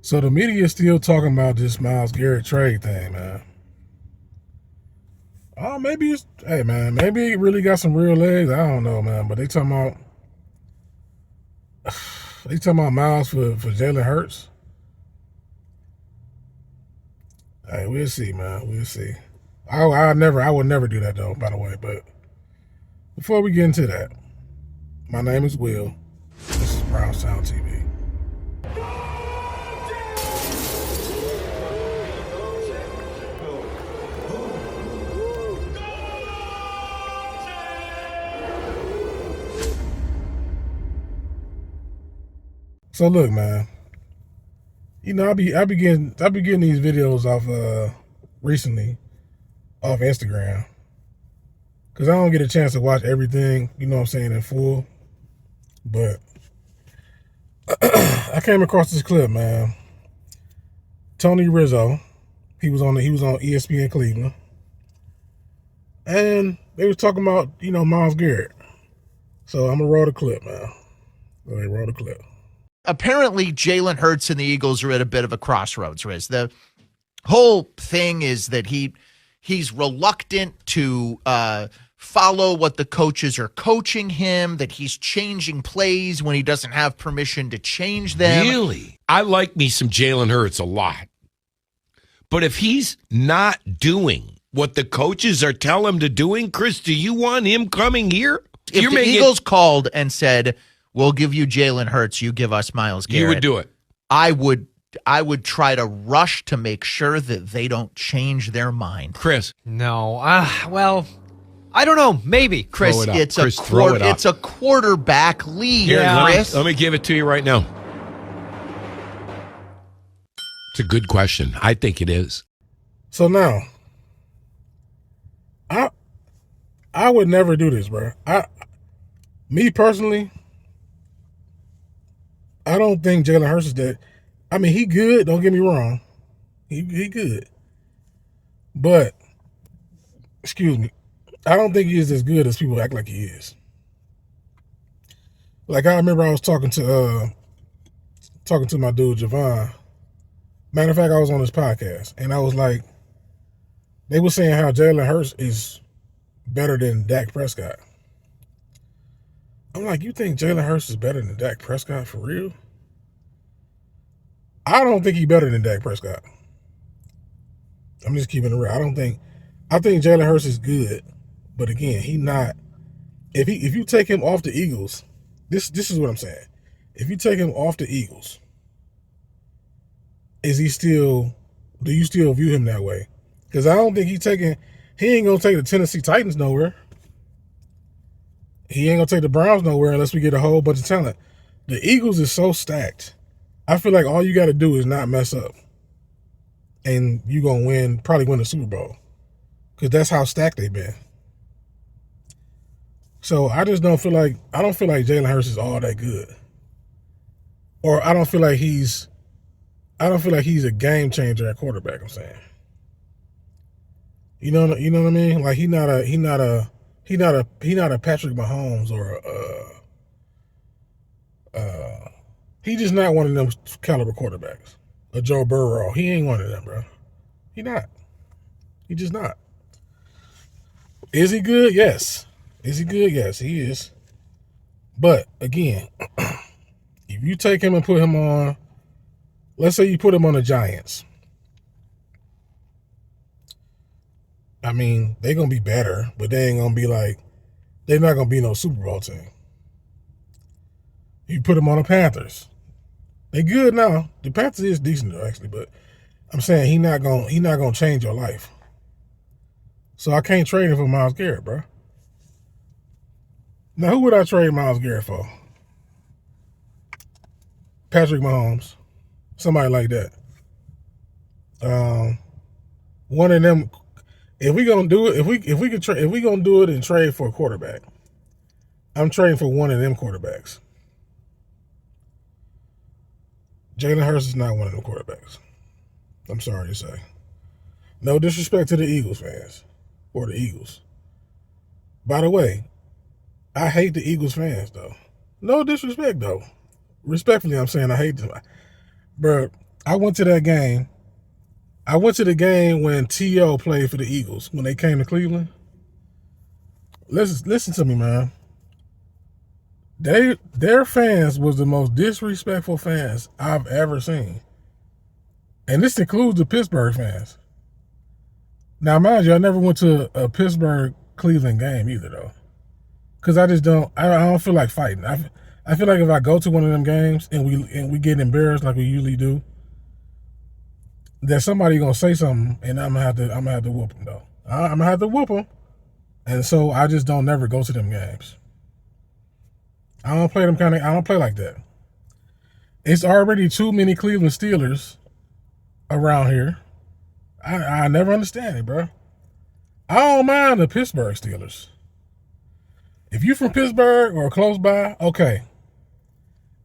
So the media is still talking about this Myles Garrett trade thing, man. Oh, maybe it's hey man, maybe it really got some real legs. I don't know, man. But they talking about Myles for Jalen Hurts. Hey, we'll see, man. We'll see. I would never do that though, by the way. But before we get into that, my name is Will. This is Brownstown TV. So look, man. You know, I be getting these videos off recently off Instagram because I don't get a chance to watch everything. You know what I'm saying, in full. But I came across this clip, man. Tony Rizzo, he was on ESPN Cleveland, and they was talking about Myles Garrett. So I'm gonna roll the clip, man. Go ahead, roll the clip. Apparently, Jalen Hurts and the Eagles are at a bit of a crossroads, Riz. The whole thing is that he's reluctant to follow what the coaches are coaching him, that he's changing plays when he doesn't have permission to change them. Really? I like me some Jalen Hurts a lot. But if he's not doing what the coaches are telling him to doing, Chris, do you want him coming here? If the Eagles called and said, we'll give you Jalen Hurts, you give us Myles Garrett, you would do it. I would try to rush to make sure that they don't change their mind. Chris. No. Well, I don't know. Maybe. Chris, it's a quarterback league. Here, Chris. let me give it to you right now. It's a good question. I think it is. So now, I would never do this, bro. Me personally, I don't think Jalen Hurts is that. I mean, he good. Don't get me wrong. He good. But, excuse me, I don't think he is as good as people act like he is. Like, I remember I was talking to my dude, Javon. Matter of fact, I was on his podcast, and I was like, they were saying how Jalen Hurts is better than Dak Prescott. I'm like, you think Jalen Hurts is better than Dak Prescott for real? I don't think he's better than Dak Prescott. I'm just keeping it real. I think Jalen Hurts is good, but again, he not. If you take him off the Eagles, this is what I'm saying. If you take him off the Eagles, do you still view him that way? Because I don't think he ain't gonna take the Tennessee Titans nowhere. He ain't gonna take the Browns nowhere unless we get a whole bunch of talent. The Eagles is so stacked. I feel like all you got to do is not mess up, and you gonna probably win the Super Bowl, because that's how stacked they've been. So I don't feel like Jalen Hurts is all that good, or I don't feel like he's a game changer at quarterback. I'm saying, you know what I mean? Like he not a Patrick Mahomes or he just not one of them caliber quarterbacks. A Joe Burrow. He ain't one of them, bro. He not. He just not. Is he good? Yes. Is he good? Yes, he is. But again, if you take him and put him on, let's say you put him on the Giants. I mean, they're going to be better, but they ain't going to be they're not going to be no Super Bowl team. You put him on the Panthers. They good now. The Panthers is decent though, actually, but I'm saying he not gonna change your life. So I can't trade him for Myles Garrett, bro. Now who would I trade Myles Garrett for? Patrick Mahomes, somebody like that. One of them. If we gonna do it, if we gonna do it and trade for a quarterback, I'm trading for one of them quarterbacks. Jalen Hurts is not one of them quarterbacks. I'm sorry to say. No disrespect to the Eagles fans or the Eagles. By the way, I hate the Eagles fans though. No disrespect though. Respectfully, I'm saying I hate them. Bro, I went to that game. I went to the game when T.O. played for the Eagles, when they came to Cleveland. Listen to me, man. Their fans was the most disrespectful fans I've ever seen. And this includes the Pittsburgh fans. Now, mind you, I never went to a Pittsburgh-Cleveland game either, though. Because I just don't, I don't feel like fighting. I feel like if I go to one of them games and we get embarrassed like we usually do, that somebody gonna say something and I'm gonna have to whoop them though. I'm gonna have to whoop them, and so I just don't never go to them games. I don't play like that. It's already too many Cleveland Steelers around here. I never understand it, bro. I don't mind the Pittsburgh Steelers. If you from Pittsburgh or close by, okay.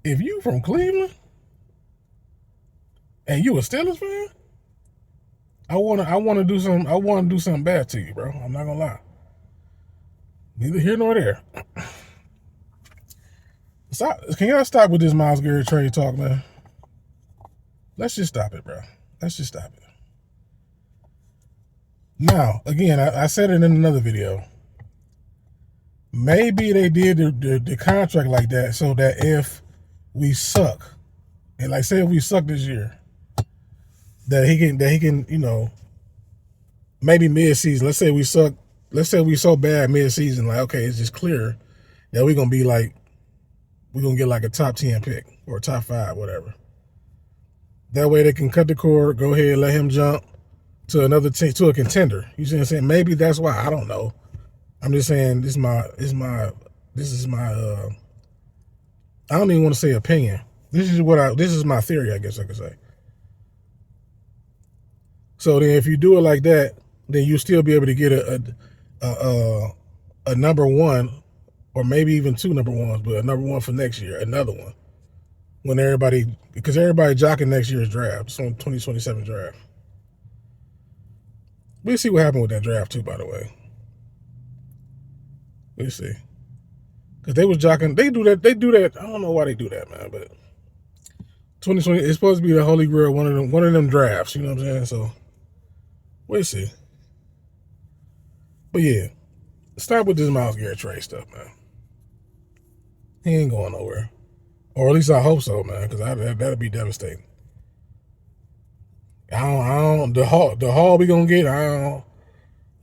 If you from Cleveland and you a Steelers fan, I wanna do something bad to you, bro. I'm not gonna lie. Neither here nor there. Stop. Can y'all stop with this Myles Garrett trade talk, man? Let's just stop it, bro. Let's just stop it. Now, again, I said it in another video. Maybe they did the contract like that so that if we suck, and like say if we suck this year, that he can, you know, maybe mid-season, let's say we suck, let's say we so bad mid-season, like, okay, it's just clear that we're going to be like, we're going to get like a top 10 pick or top 5, whatever. That way they can cut the cord, go ahead, let him jump to another team, to a contender. You see what I'm saying? Maybe that's why. I don't know. I'm just saying this is my I don't even want to say opinion. This is my theory, I guess I could say. So then if you do it like that, then you still be able to get a number one, or maybe even 2 number ones, but a number one for next year, another one. Because everybody jockeying next year's draft. It's on 2027 draft. We'll see what happened with that draft too, by the way. We'll see. Because they was jockeying, they do that. I don't know why they do that, man, but 2020, it's supposed to be the holy grail, one of them drafts, you know what I'm saying? So we'll see. But yeah, stop with this Myles Garrett trade stuff, man. He ain't going nowhere. Or at least I hope so, man, because that'd be devastating. The haul we gonna get, I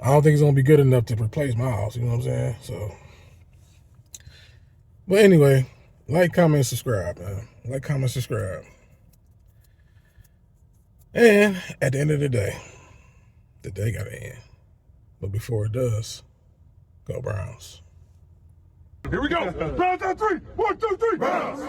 don't think it's gonna be good enough to replace Myles, you know what I'm saying? So, but anyway, like, comment, subscribe, man. Like, comment, subscribe. And at the end of the day gotta end. But before it does, go Browns. Here we go. Browns on 3. 1, 2, 3. Browns.